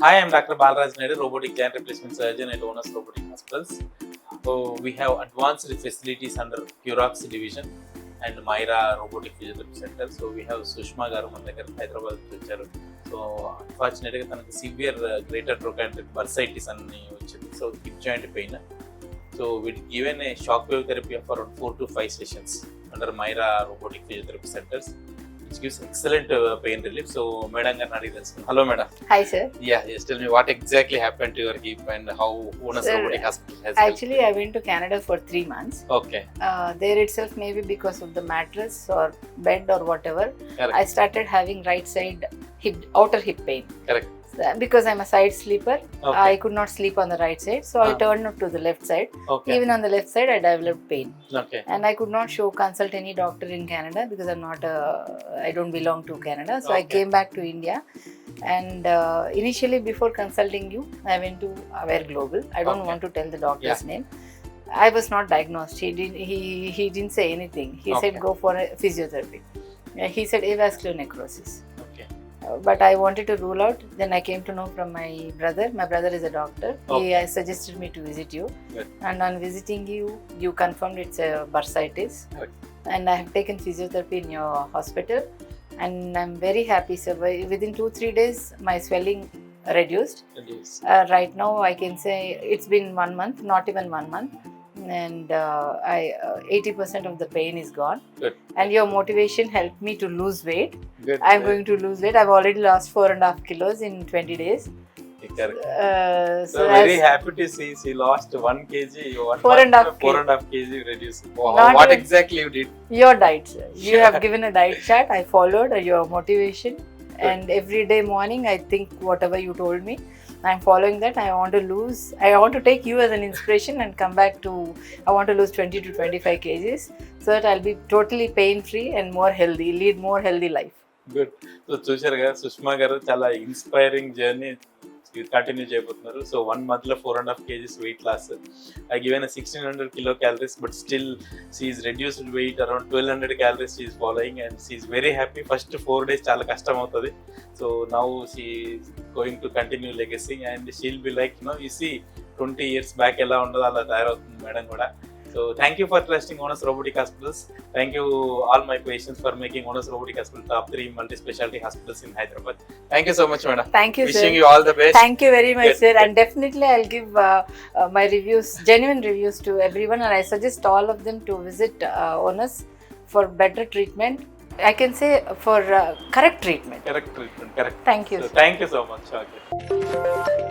Hi, I'm Dr. Balaraju Naidu, Robotic Joint Replacement Surgeon at Onus Robotic Hospitals. So we have advanced facilities under Curox division and Myra Robotic Physiotherapy Center. So we have Sushma garu మన దగ్గర హైదరాబాద్ నుంచి వచ్చారు. So అన్ఫార్చునేట్గా తనకు severe greater ట్రోకాంట్రిక్ bursitis అని వచ్చింది. So hip joint pain. So we given a shockwave therapy of around 4 to 5 sessions under Myra Robotic Physiotherapy Centers, which gives excellent pain relief. So, Madam Garnadi, hello, Madam. Hi, sir. Yeah, just tell me what exactly happened to your hip and how Onus Robotic Hospital has Actually, helped. I went to Canada for 3 months. Okay. There itself, maybe because of the mattress or bed or whatever, Correct. I started having right side outer hip pain. Correct. Because I'm a side sleeper, Okay. I could not sleep on the right side, so I turned to the left side. Okay. Even on the left side, I developed pain, Okay. and I could not consult any doctor in Canada because I don't belong to Canada. So I Okay. came back to India, and initially before consulting you, I went to Aware Global. I don't Okay. want to tell the doctor's Yeah. name. I was not diagnosed. He didn't say anything. He said Okay. go for a physiotherapy. He said avascular necrosis. Okay. But I wanted to rule out. Then I came to know from my brother. My brother is a doctor. Okay. He suggested me to visit you. Good. And on visiting you, you confirmed it's a bursitis. Good. And I have taken physiotherapy in your hospital. And I'm very happy. So within 2-3 days, my swelling reduced. Yes. Right now, I can say it's been 1 month, not even 1 month. And 80% of the pain is gone. Good. And your motivation helped me to lose weight. Good. I'm going to lose weight. I've already lost 4.5 kilos in 20 days. Correct. So very happy to see she lost 1 kg. 4.5 kg reduced. Wow. Not What even- exactly you did? Your diet, sir. You have given a diet chart. I followed your motivation. And every day morning, I think whatever you told me, I'm following that. I want to take you as an inspiration and come back to, I want to lose 20 to 25 kgs so that I'll be totally pain-free and more healthy, lead more healthy life. Good. So చూశారు కదా, సుష్మా గారు చాలా inspiring journey continue చేయబోతున్నారు. So 1 month లో 4.5 kgs weight loss. I given 1600 kilo calories, but still she is reduced weight around 1200 calories she is following and she is very happy. First 4 days చాలా కష్టం అవుతుంది. So now she going to continue legacy and she'll be like you see 20 years back ఎలా ఉండదో అలా తయారవుతుంది madam కూడా. So thank you for trusting Onus Robotic Hospitals. Thank you all my patients for making Onus Robotic Hospital top 3 multi-specialty hospitals in Hyderabad. Thank you so much, madam. Thank you, Wishing sir. you all the best. Thank you very much, Good. sir. And definitely I'll give my reviews, genuine reviews to everyone. And I suggest all of them to visit Onus for better treatment. I can say for correct treatment. Correct treatment, correct. Thank you, So sir. thank you so much. Okay.